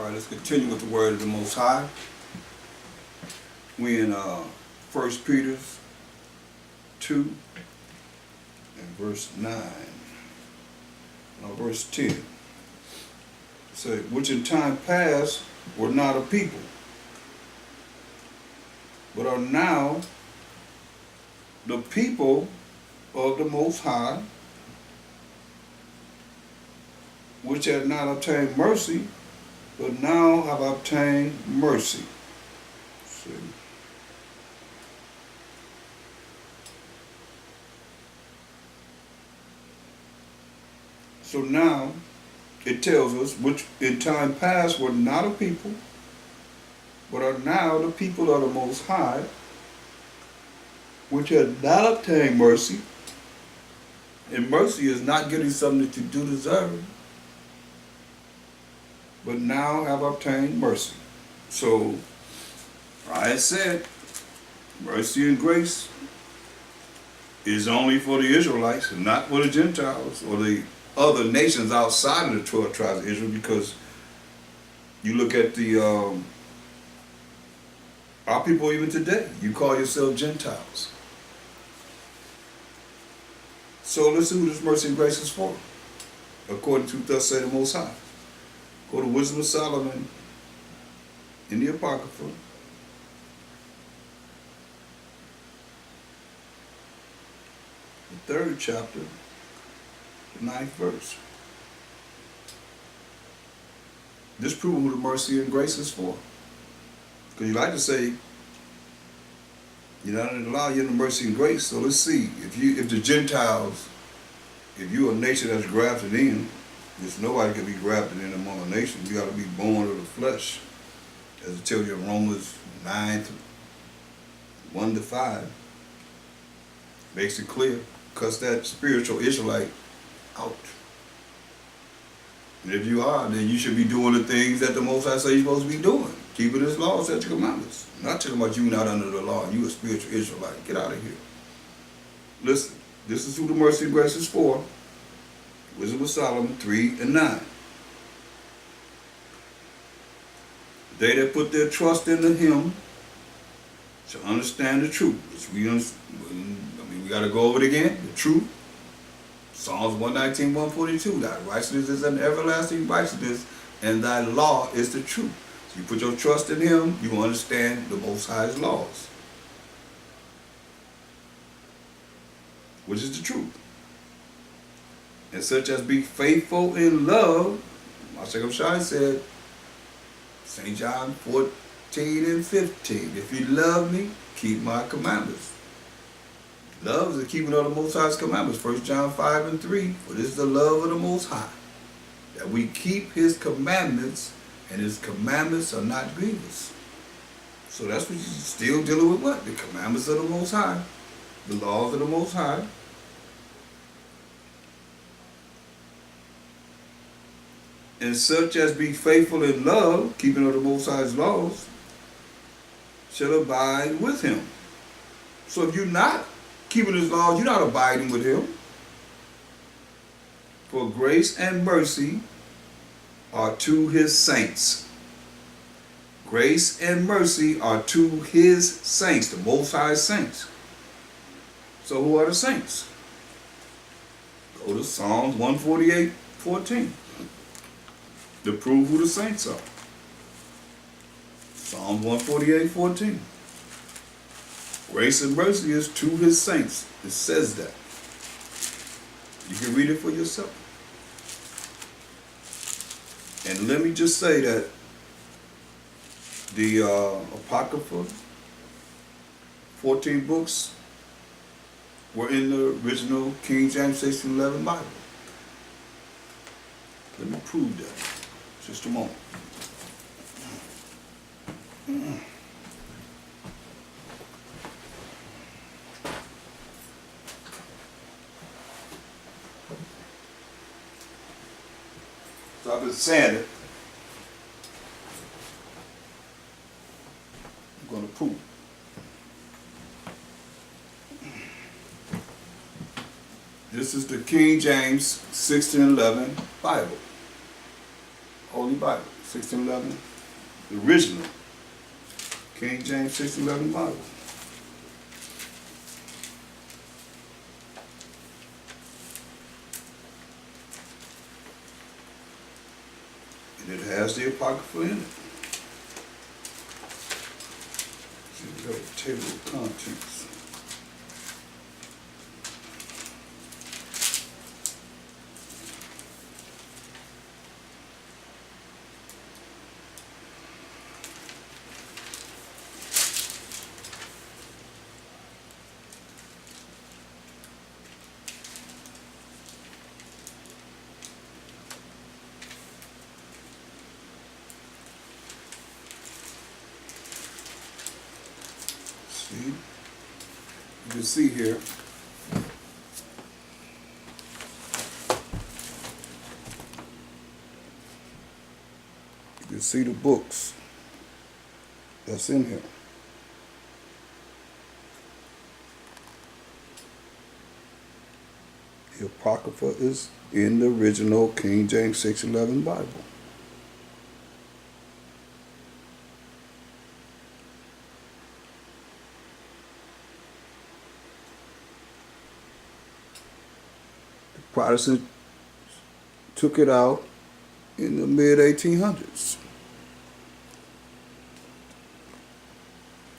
All right, let's continue with the word of the Most High. We in 1 Peter 2 and verse 9. No, verse 10. It says, which in time past were not a people, but are now the people of the Most High, which had not obtained mercy, but now have obtained mercy. See. So now it tells us, which in time past were not a people, but are now the people of the Most High, which had not obtained mercy. And mercy is not getting something that you do deserve, but now have obtained mercy. So, I said, mercy and grace is only for the Israelites and not for the Gentiles or the other nations outside of the 12 tribes of Israel, because you look at the our people even today, you call yourself Gentiles. So listen who this mercy and grace is for, according to thus say the Most High. Go to Wisdom of Solomon in the Apocrypha, the 3rd chapter, the 9th verse. This proves who the mercy and grace is for. Because you like to say, you're not in the law, you're in the mercy and grace. So let's see, if the Gentiles, if you're a nation that's grafted in, there's nobody can be grafted in among a nation. You got to be born of the flesh. As it tells you in Romans 9, 1 to 5. Makes it clear. Cuss that spiritual Israelite out. And if you are, then you should be doing the things that the Most High say you're supposed to be doing. Keeping His laws, statutes, commandments. Not talking about you not under the law. You a spiritual Israelite. Get out of here. Listen, this is who the mercy and grace is for. Wisdom of Solomon 3 and 9. They that put their trust into Him shall understand the truth. We got to go over it again. The truth. Psalms 119, 142. Thy righteousness is an everlasting righteousness, and thy law is the truth. So you put your trust in Him, you will understand the Most High's laws, which is the truth. And such as be faithful in love, Mashiach Shai said, St. John 14 and 15, if you love me, keep my commandments. Love is the keeping of the Most High's commandments. 1 John 5 and 3, for this is the love of the Most High, that we keep His commandments, and His commandments are not grievous. So that's what you're still dealing with, what? The commandments of the Most High, the laws of the Most High. And such as be faithful in love, keeping of the Most High's laws, shall abide with Him. So if you're not keeping His laws, you're not abiding with Him. For grace and mercy are to His saints. Grace and mercy are to His saints, the Most High saints. So who are the saints? Go to Psalms 148, 14. To prove who the saints are. Psalms 148, 14. Grace and mercy is to His saints. It says that. You can read it for yourself. And let me just say that the Apocrypha, 14 books, were in the original King James 1611 Bible. Let me prove that. Just a moment. So I've been saying it. I'm going to prove it. This is the King James 1611 Bible. Holy Bible. 1611, the original King James 1611 Bible. And it has the Apocrypha in it. See, we got a table of contents. See, you can see here, you can see the books that's in here. The Apocrypha is in the original King James 611 Bible. Protestants took it out in the mid-1800s.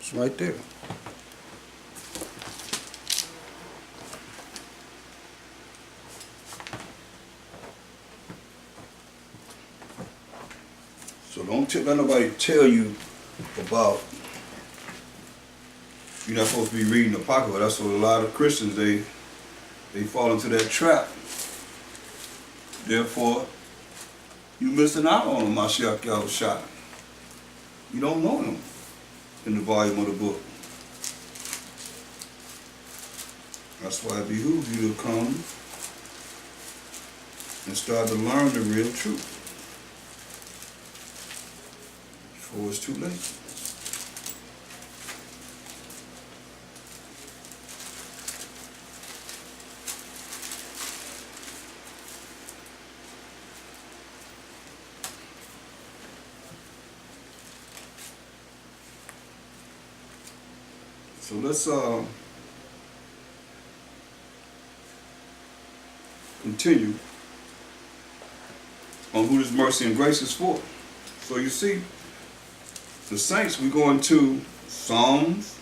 It's right there. So don't let nobody tell you about you're not supposed to be reading the Apocrypha. That's what a lot of Christians, they fall into that trap. Therefore, you're missing out on Mashiach Yahushua. You don't know him in the volume of the book. That's why it behooves you to come and start to learn the real truth before it's too late. So let's continue on who this mercy and grace is for. So you see, the saints, we go into Psalms,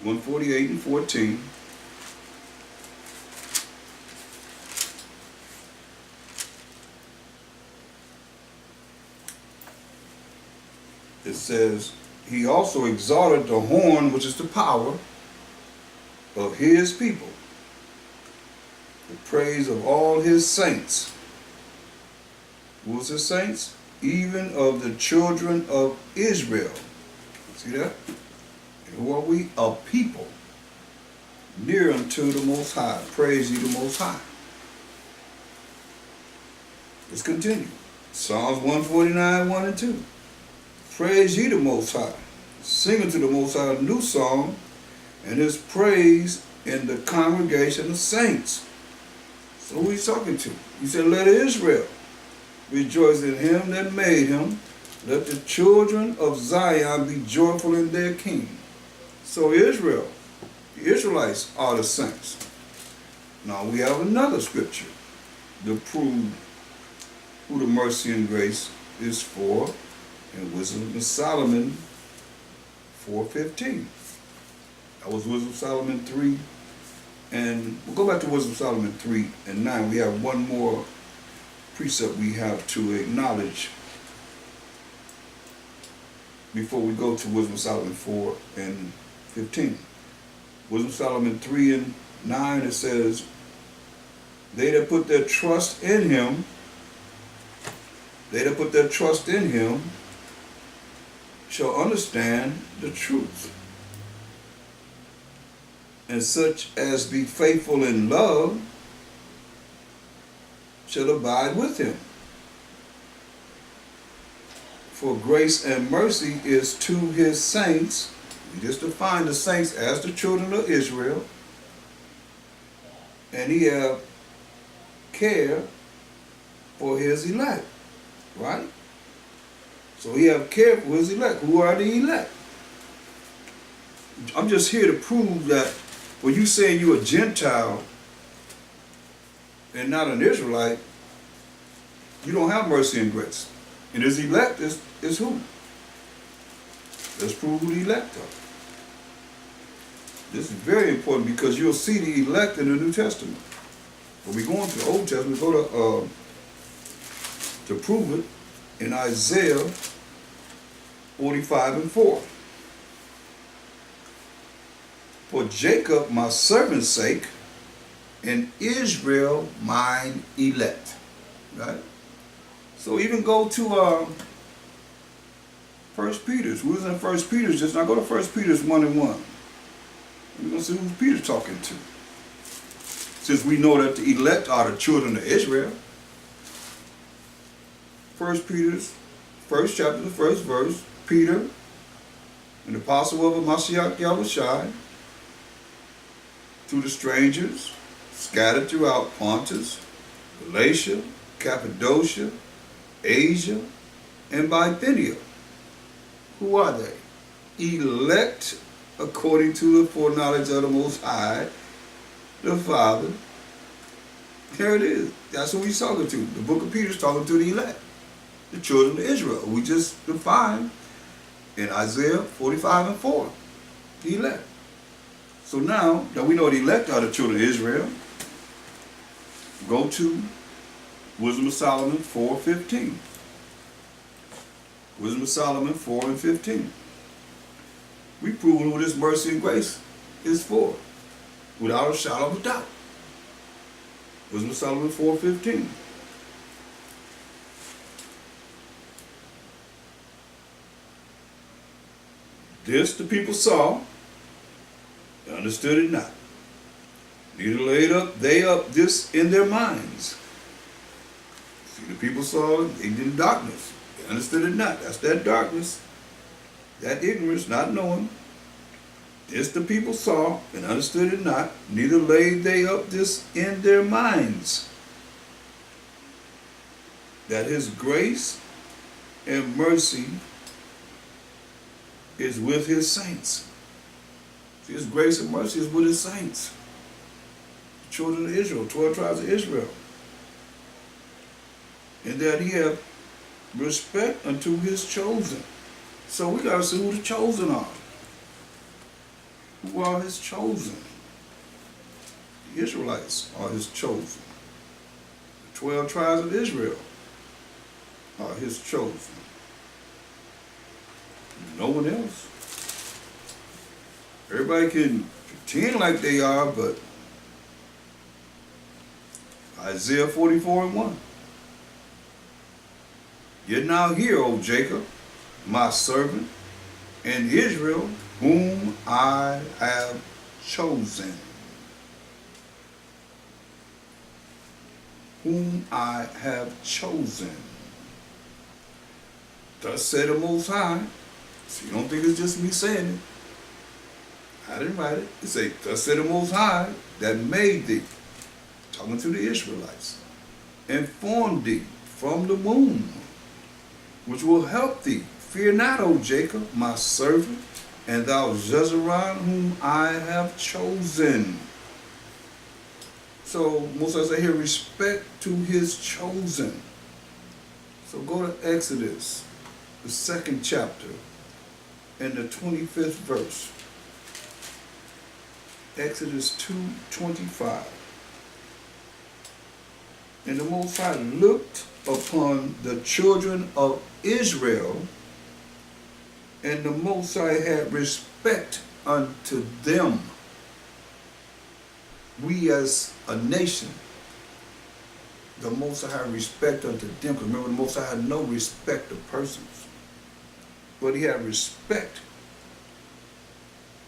(148) and 14. It says, he also exalted the horn, which is the power of his people, the praise of all his saints. Who was his saints? Even of the children of Israel. See that? And who are we? A people near unto the Most High. Praise ye the Most High. Let's continue. Psalms 149, 1 and 2. Praise ye the Most High. Sing unto the Most High a new song, and his praise in the congregation of saints. So who he's talking to? He said, let Israel rejoice in him that made him. Let the children of Zion be joyful in their king. So Israel, the Israelites are the saints. Now we have another scripture to prove who the mercy and grace is for. And Wisdom of Solomon 4:15. That was Wisdom of Solomon 3. And we'll go back to Wisdom of Solomon 3 and 9. We have one more precept we have to acknowledge before we go to Wisdom of Solomon 4 and 15. Wisdom of Solomon 3 and 9, it says, they that put their trust in him, shall understand the truth. And such as be faithful in love shall abide with him. For grace and mercy is to his saints. We just define the saints as the children of Israel. and he have care for his elect, right? So he have care for his elect. Who are the elect? I'm just here to prove that when you say you're a Gentile and not an Israelite, you don't have mercy and grace. And his elect is who? Let's prove who the elect are. This is very important because you'll see the elect in the New Testament. When we go into the Old Testament, go to prove it in Isaiah 45 and 4. For Jacob my servant's sake, and Israel mine elect. Right? So even go to 1 Peter's. Who's in 1 Peter's? Just now go to 1 Peter's 1 and 1. We're going to see who Peter's talking to. Since we know that the elect are the children of Israel. 1 Peter's first chapter, the first verse. Peter, an apostle of Mashiach Yahushai, to the strangers scattered throughout Pontus, Galatia, Cappadocia, Asia, and Bithynia. Who are they? Elect according to the foreknowledge of the Most High, the Father. There it is. That's who he's talking to. The book of Peter is talking to the elect, the children of Israel. We just defined in Isaiah 45 and 4, the elect. So now that we know the elect are the children of Israel, go to Wisdom of Solomon 4:15. Wisdom of Solomon 4 and 15. We proven who this mercy and grace is for, without a shadow of a doubt. Wisdom of Solomon 4:15. This the people saw, and understood it not. Neither laid up they up this in their minds. See, the people saw it, they did darkness. They understood it not. That's that darkness, that ignorance, not knowing. This the people saw and understood it not, neither laid they up this in their minds, that his grace and mercy is with his saints. See, his grace and mercy is with his saints, the children of Israel, 12 tribes of Israel. And that he have respect unto his chosen. So we got to see who the chosen are. Who are his chosen? The Israelites are his chosen. The 12 tribes of Israel are his chosen. No one else. Everybody can pretend like they are, but Isaiah 44 and 1. Yet now hear, O Jacob, my servant, and Israel, whom I have chosen. Whom I have chosen. Thus said the Most High. So you don't think it's just me saying it. I didn't write it. It says, thus said the Most High that made thee, talking to the Israelites, and formed thee from the womb, which will help thee. Fear not, O Jacob, my servant, and thou Jezreel, whom I have chosen. So Moses said here, respect to his chosen. So go to Exodus, the 2nd chapter, and the 25th verse. Exodus 2:25. And the Most High looked upon the children of Israel, and the Most High had respect unto them. We as a nation, the Most High had respect unto them. Because remember, the Most High had no respect of persons, but he had respect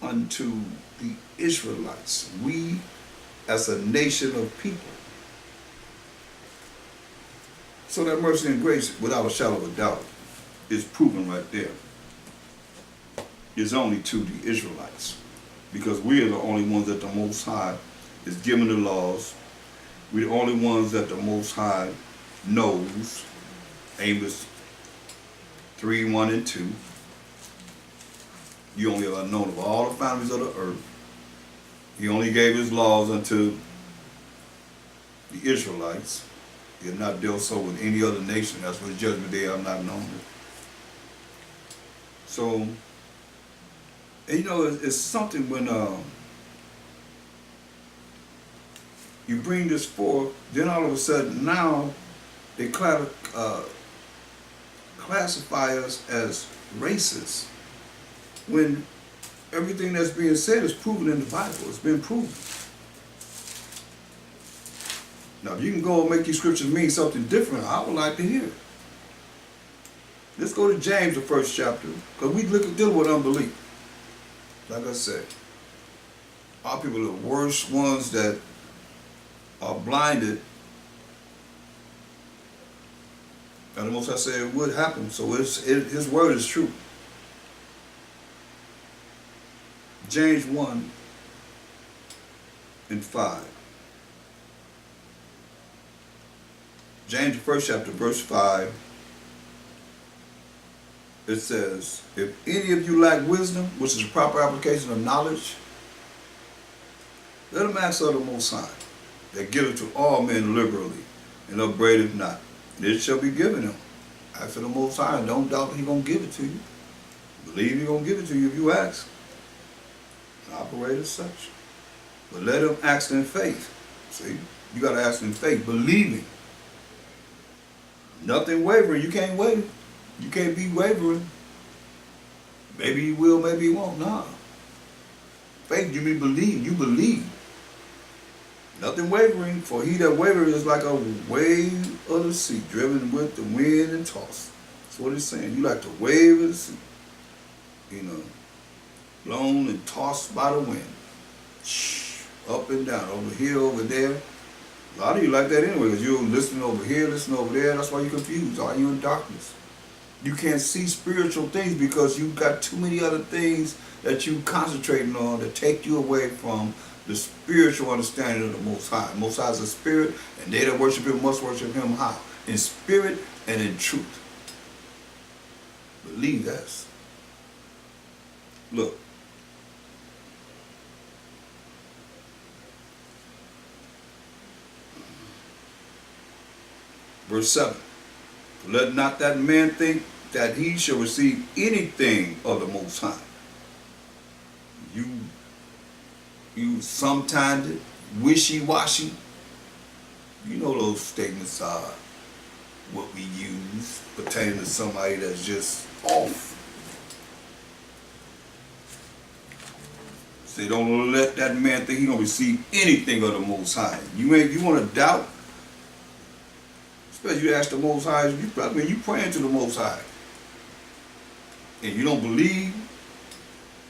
unto the Israelites. We as a nation of people. So that mercy and grace, without a shadow of a doubt, is proven right there. Is only to the Israelites. Because we are the only ones that the Most High is given the laws. We're the only ones that the Most High knows. Amos 3, 1 and 2. You only are known of all the families of the earth. He only gave his laws unto the Israelites. He had not dealt so with any other nation. That's what the judgment day I'm not known. So, and you know, it's something when you bring this forth, then all of a sudden now they classify us as racists when everything that's being said is proven in the Bible. It's been proven. Now, if you can go and make these scriptures mean something different, I would like to hear it. Let's go to James, the first chapter, because we deal with unbelief. Like I said, our people are the worst ones that are blinded. And the Most High said it would happen, so his word is true. James 1 and 5. James, the first chapter, verse 5. It says, if any of you lack wisdom, which is a proper application of knowledge, let him ask of the Most High, that giveth to all men liberally, and upbraideth not. It shall be given him. Ask of the Most High, and don't doubt that he's going to give it to you. Believe he's going to give it to you if you ask. Operate as such. But let him ask in faith. See, you got to ask in faith, believing. Nothing wavering. You can't waver. You can't be wavering. Maybe you will, maybe you won't. Nah. Faith, you mean believe. You believe. Nothing wavering, for he that wavereth is like a wave of the sea, driven with the wind and tossed. That's what it's saying. You like to wave of the sea. You know, blown and tossed by the wind. Up and down, over here, over there. A lot of you like that anyway, because you're listening over here, listening over there. That's why you're confused. Are you in darkness? You can't see spiritual things because you've got too many other things that you're concentrating on that take you away from the spiritual understanding of the Most High. The Most High is a spirit, and they that worship him must worship him how? In spirit and in truth. Believe that. Look. Verse 7. Let not that man think that he shall receive anything of the Most High. You sometimes it, wishy-washy. You know those statements are what we use pertaining to somebody that's just off. Say, don't let that man think he's gonna receive anything of the Most High. You want to doubt. Especially you ask the Most High, you praying to the Most High. And you don't believe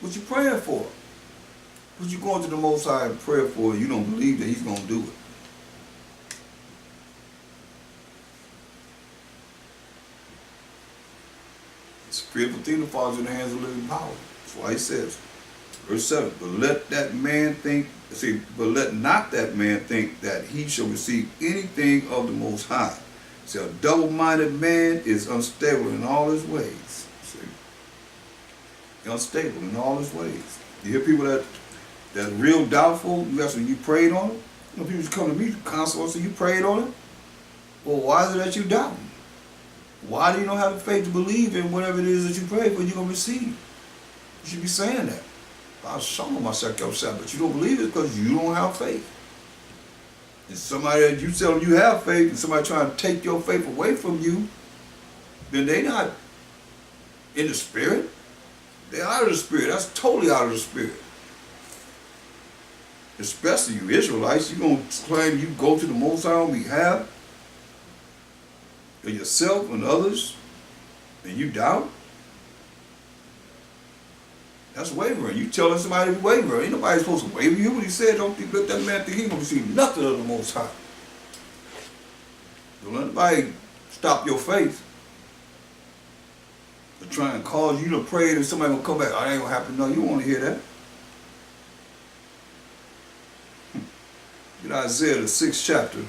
what you praying for. What you going to the Most High and pray for, you don't believe that he's going to do it. It's a fearful thing that falls in the hands of living power. That's why he says, verse 7, but let not that man think that he shall receive anything of the Most High. See, a double-minded man is unstable in all his ways. See? Unstable in all his ways. You hear people that's real doubtful, that's when you prayed on it. You know, people come to me, counsel us, and you prayed on it. Well, why is it that you doubt? Why do you don't have the faith to believe in whatever it is that you pray for, you're going to receive? You should be saying that. I'll show myself outside, but you don't believe it because you don't have faith. And somebody that you tell them you have faith, and somebody trying to take your faith away from you, then they not in the spirit. They're out of the spirit. That's totally out of the spirit. Especially you Israelites, you're going to claim you go to the Most High on behalf of yourself and others, and you doubt. That's wavering. You telling somebody to waver. Ain't nobody supposed to waver you. When he said, don't let that man think he's going to receive nothing of the Most High. Don't let nobody stop your faith. They're trying to cause you to pray and somebody going to come back. Oh, that ain't going to happen. No, you don't want to hear that. In Isaiah, the 6th chapter,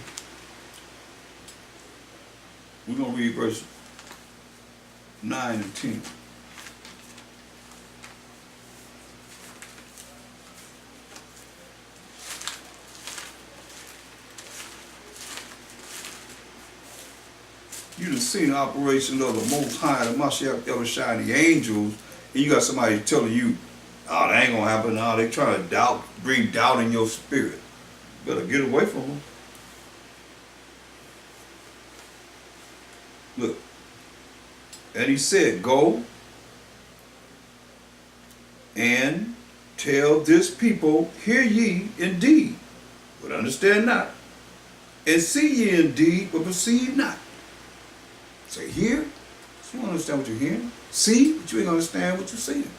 we're going to read verse 9 and 10. You done seen the operation of the Most High, the Mashiach, Yahushua, the angels, and you got somebody telling you, oh, that ain't gonna happen. No, they trying to doubt, bring doubt in your spirit. You better get away from them. Look, and he said, go and tell this people, hear ye indeed, but understand not, and see ye indeed, but perceive not. Say, hear, so you don't understand what you're hearing. See, but you ain't gonna understand what you're seeing.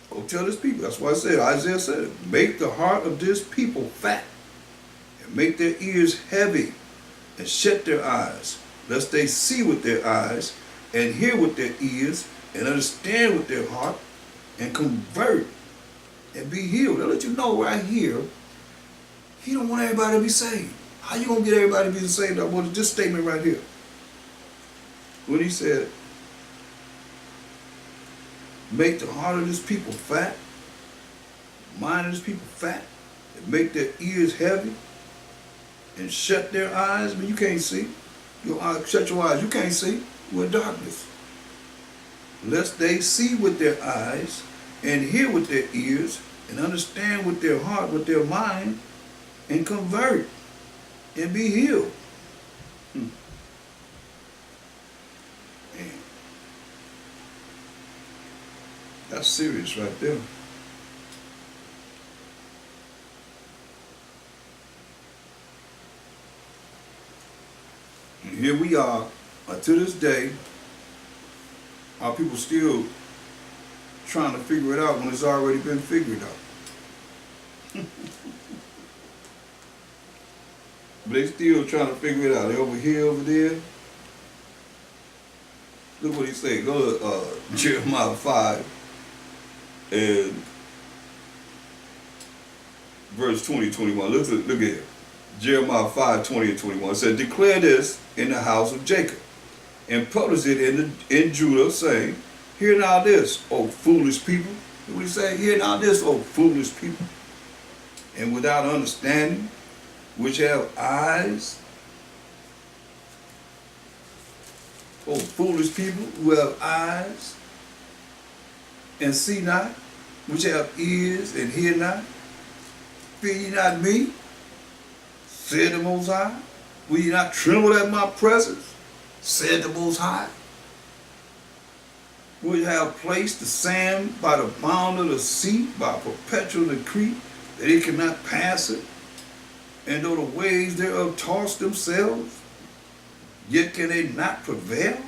Go tell this people. That's why I said, Isaiah said it. Make the heart of this people fat, and make their ears heavy, and shut their eyes, lest they see with their eyes, and hear with their ears, and understand with their heart, and convert, and be healed. I'll let you know right here, he don't want everybody to be saved. How you gonna get everybody to be saved? I want this statement right here. When he said, make the heart of this people fat, mind of this people fat, and make their ears heavy, and shut their eyes. But you can't see. Shut your eyes. You can't see. You're in darkness. Lest they see with their eyes, and hear with their ears, and understand with their heart, with their mind, and convert, and be healed. That's serious right there. And here we are, to this day, our people still trying to figure it out when it's already been figured out. But they still trying to figure it out. They over here, over there. Look what he said. Go to Jeremiah 5. And verse 20, 21. Look at here. Jeremiah 5, 20 and 21. It said, declare this in the house of Jacob, and publish it in Judah, saying, hear now this, O foolish people. What do he say? Hear now this, O foolish people. And without understanding, which have eyes. O foolish people who have eyes, and see not, which have ears and hear not. Fear ye not me, said the Most High? Will ye not tremble at my presence, said the Most High? Will you have placed the sand by the bound of the sea, by a perpetual decree, that it cannot pass it? And though the waves thereof toss themselves, yet can they not prevail?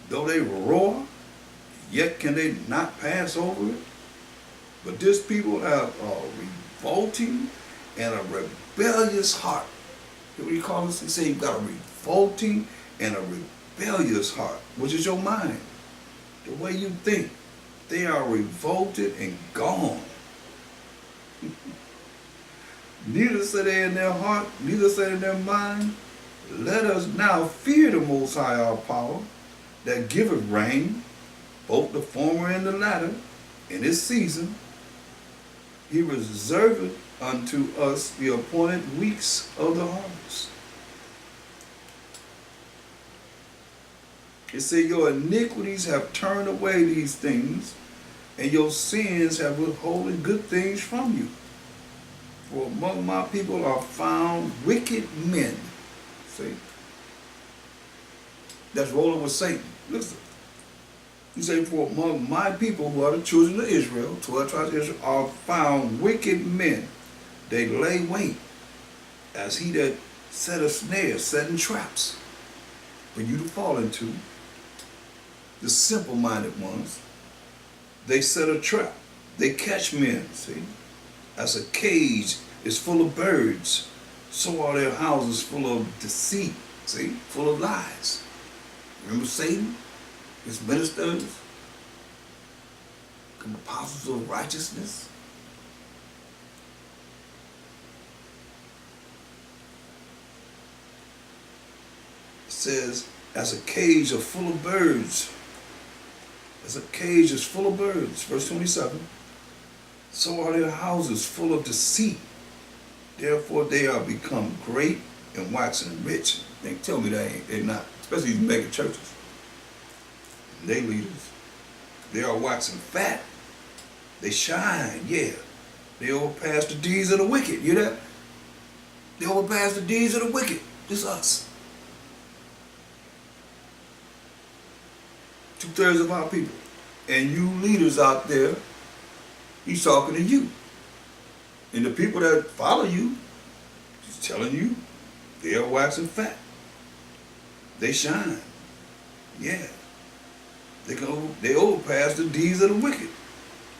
Though they roar, yet can they not pass over it? But this people have a revolting and a rebellious heart. What do you call this? They say you've got a revolting and a rebellious heart, which is your mind, the way you think. They are revolted and gone. Neither say they in their heart, neither say in their mind, let us now fear the Most High our power, that giveth rain, both the former and the latter, in his season. He reserveth unto us the appointed weeks of the harvest. It said, your iniquities have turned away these things, and your sins have withholden good things from you. For among my people are found wicked men. See? That's rolling with Satan. Listen. He said, for among my people who are the children of Israel, 12 tribes of Israel, are found wicked men. They lay wait, as he that set a snare, setting traps for you to fall into. The simple-minded ones, they set a trap. They catch men, see? As a cage is full of birds, so are their houses full of deceit, see? Full of lies. Remember Satan? His ministers become apostles of righteousness. says, as a cage is full of birds. As a cage is full of birds. Verse 27. So are their houses full of deceit. Therefore they are become great and waxing rich. They tell me they're not. Especially these mega churches. They leaders. They are waxing fat. They shine, yeah. They overpass the deeds of the wicked. You hear that? They overpass the deeds of the wicked. Just us. 2/3 of our people. And you leaders out there, he's talking to you. And the people that follow you, he's telling you, they are waxing fat. They shine. Yeah. They overpass the deeds of the wicked.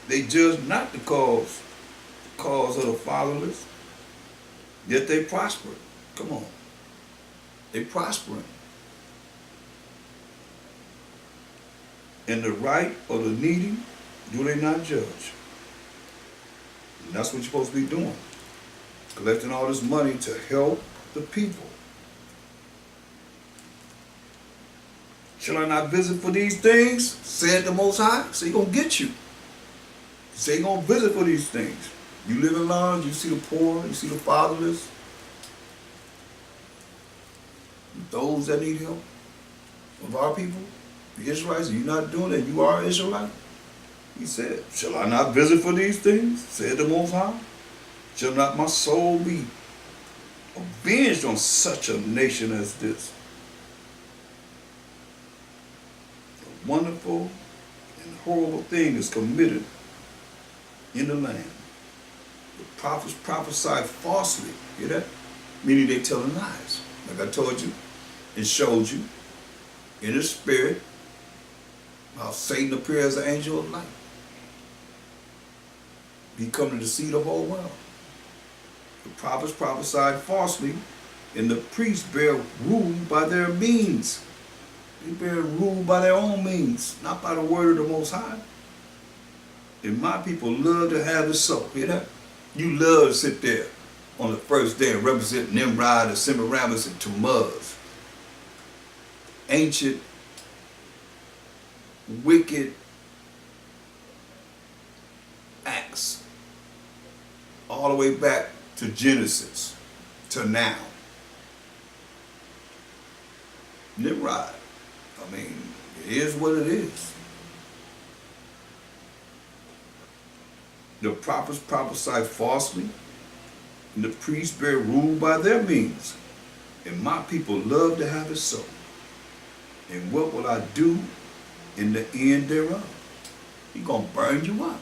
They judge not the cause of the fatherless, yet they prosper. Come on. They prospering. And the right or the needy, do they not judge? And that's what you're supposed to be doing. Collecting all this money to help the people. Shall I not visit for these things? Said the Most High. So he's going to get you. He said he's going to visit for these things. You live in lawns, you see the poor, you see the fatherless. Those that need help of our people, the Israelites, you're not doing that. You are an Israelite. He said, shall I not visit for these things? Said the Most High. Shall not my soul be avenged on such a nation as this? A wonderful and horrible thing is committed in the land. The prophets prophesied falsely. Hear that? Meaning they telling lies. Like I told you and showed you in the spirit how Satan appeared as an angel of light. He come to deceive the whole world. The prophets prophesied falsely, and the priests bear rule by their means. They bear rule by their own means, not by the word of the Most High. And my people love to have it so. Hear that? You love to sit there on the first day and represent Nimrod and Semiramis and Tammuz. Ancient, wicked acts. All the way back to Genesis, to now. Nimrod. I mean, it is what it is. The prophets prophesy falsely, and the priests bear rule by their means. And my people love to have it so. And what will I do in the end thereof? He's going to burn you up.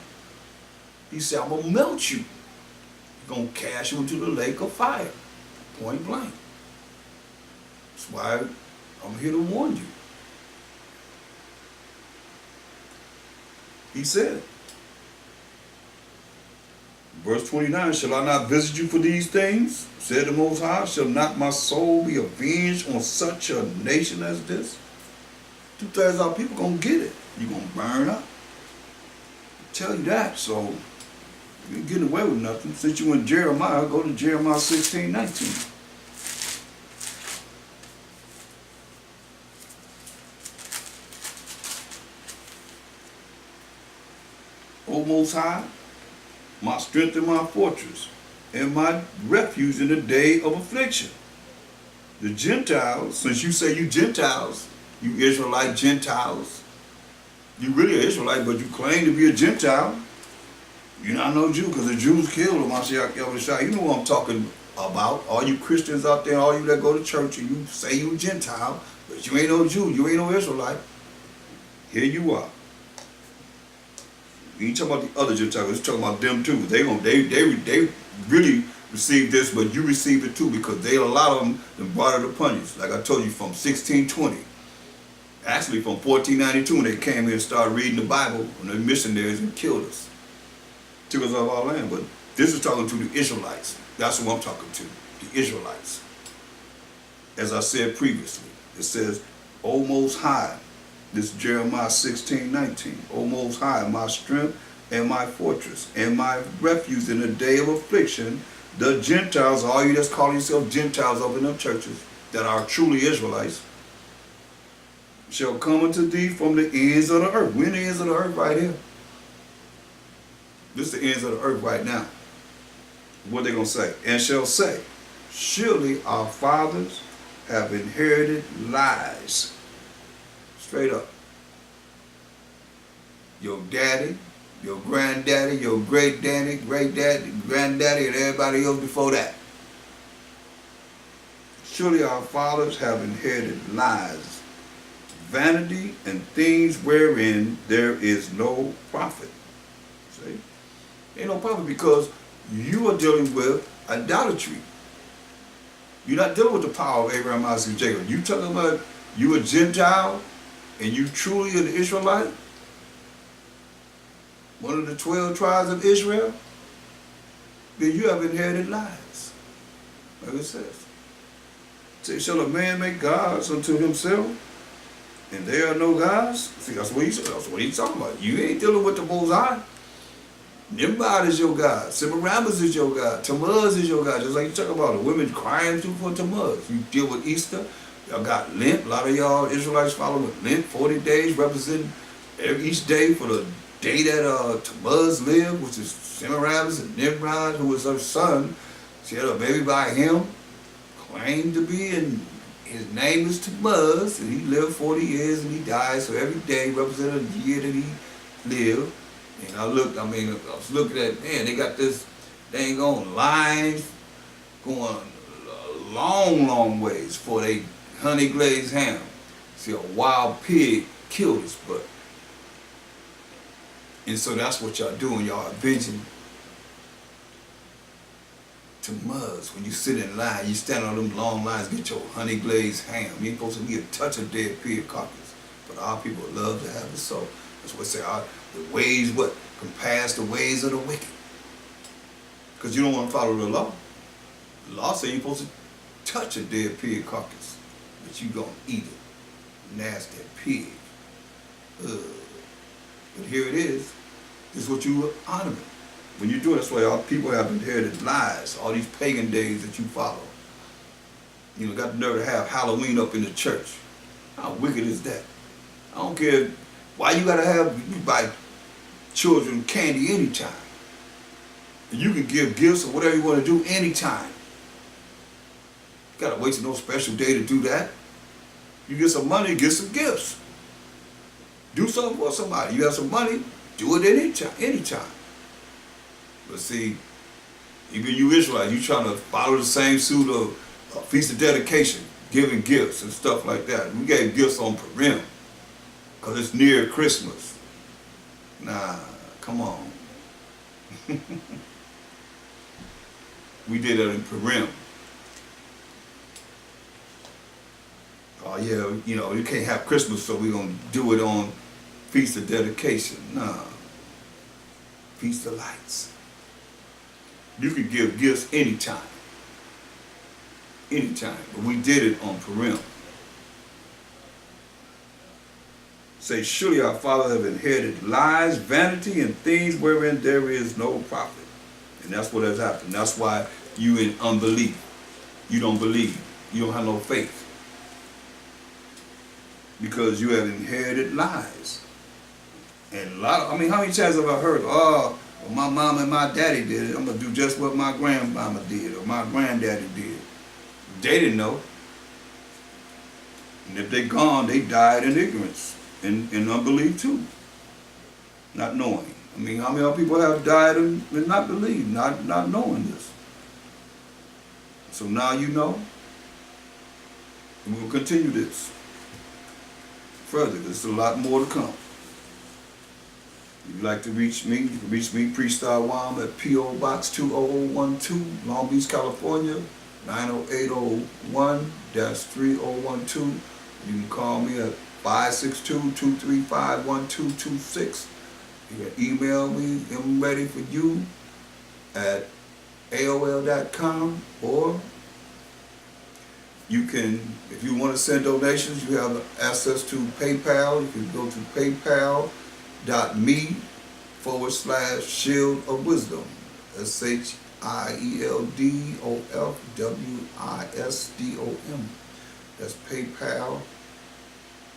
He said, I'm going to melt you. He's going to cast you into the lake of fire. Point blank. That's why I'm here to warn you. He said, verse 29, shall I not visit you for these things? Said the Most High, shall not my soul be avenged on such a nation as this? 2/3 of our people gonna get it. You're gonna burn up. I tell you that, so you ain't getting away with nothing. Since you in Jeremiah, go to Jeremiah 16:19. O Most High, my strength and my fortress, and my refuge in the day of affliction. The Gentiles, since you say you Gentiles, you Israelite Gentiles, you really an Israelite, but you claim to be a Gentile. You're not no Jew, because the Jews killed him. You know what I'm talking about. All you Christians out there, all you that go to church, and you say you a Gentile, but you ain't no Jew, you ain't no Israelite. Here you are. You ain't talking about the other Gentiles, you're talking about them too. They really received this, but you received it too, because a lot of them brought it upon you. Like I told you, from 1620. Actually from 1492, when they came here and started reading the Bible, and the missionaries and killed us. Took us off our land. But this is talking to the Israelites. That's who I'm talking to, the Israelites. As I said previously, it says, O Most High, this is Jeremiah 16:19. O Most High, my strength and my fortress, and my refuge in the day of affliction. The Gentiles, all you that's calling yourself Gentiles up in them churches that are truly Israelites, shall come unto thee from the ends of the earth. We're in the ends of the earth right here. This is the ends of the earth right now. What they gonna say? And shall say, surely our fathers have inherited lies. Straight up. Your daddy, your granddaddy, your great daddy, granddaddy, and everybody else before that. Surely our fathers have inherited lies, vanity, and things wherein there is no profit. See? Ain't no profit because you are dealing with idolatry. You're not dealing with the power of Abraham, Isaac, and Jacob. You talking about you a Gentile and you truly an Israelite? One of the 12 tribes of Israel? Then you have inherited lies. Like it says. Say, shall a man make gods unto himself? And there are no gods? See, that's what he's talking about. You ain't dealing with the Most High. Nimrod is your God. Semiramis is your God. Tammuz is your God. Just like you talk about the women crying through for Tammuz. You deal with Easter. Y'all got Lent. A lot of y'all Israelites follow with Lent. 40 days represent each day for the day that Tammuz lived, which is Semiramis and Nimrod, who was her son. She had a baby by him, claimed to be, and his name is Tammuz, and he lived 40 years and he died. So every day represented a year that he lived. And I was looking at, man, they got this dang on lines going a long, long ways for they honey glazed ham. See, a wild pig killed his butt. And so that's what y'all doing. Y'all avenging Tammuz. When you sit in line, you stand on them long lines, get your honey glazed ham. You ain't supposed to be a touch of dead pig carcass. But our people love to have it so. That's what they say, the ways can pass the ways of the wicked. Because you don't want to follow the law. The law says you're supposed to touch a dead pig carcass, but you gonna eat it. Nasty pig. Ugh. But here it is. This is what you honor. When you do it, that's why all people have inherited lies, all these pagan days that you follow. You know, got the nerve to have Halloween up in the church. How wicked is that? I don't care why you buy children candy anytime. And you can give gifts or whatever you want to do anytime. You gotta wait till no special day to do that. You get some money, get some gifts. Do something for somebody. You have some money, do it anytime. But see, even you Israelites, you trying to follow the same suit of Feast of Dedication, giving gifts and stuff like that. We gave gifts on Purim, because it's near Christmas. Nah, come on. We did it in Purim. Oh yeah, you can't have Christmas, so we're going to do it on Feast of Dedication. Nah. Feast of Lights. You could give gifts anytime. Anytime. But we did it on Purim. Say, surely our fathers have inherited lies, vanity, and things wherein there is no profit. And that's what has happened. That's why you in unbelief. You don't believe. You don't have no faith. Because you have inherited lies. And how many times have I heard, well, my mom and my daddy did it, I'm going to do just what my grandmama did or my granddaddy did. They didn't know. And if they gone, they died in ignorance. In unbelief too. Not knowing. How many people have died and not believe, not knowing this? So now you know. And we'll continue this further. There's a lot more to come. If you'd like to reach me, you can reach me, Priest Thaahwam, at P.O. Box 20012, Long Beach, California, 90801-3012. You can call me at 562-235-1226. You can email me, I'm ready for you, at AOL.com, or you can, if you want to send donations, you have access to PayPal. You can go to paypal.me/Shield of Wisdom. SHIELDOFWISDOM. That's PayPal.me/Shield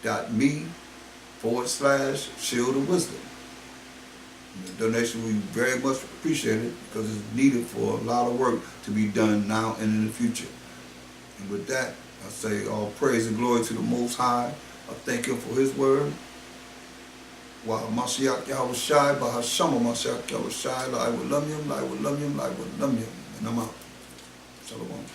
bit.me/Shield of Wisdom. And the donation we very much appreciate it because it's needed for a lot of work to be done now and in the future. And with that, I say all praise and glory to the Most High. I thank Him for His word. Wa Mashiach Yahushai, Bahashama Mashiach Yahushai, La I will love Him, La I will love Him, La I will love Him. And I'm out. Shalom.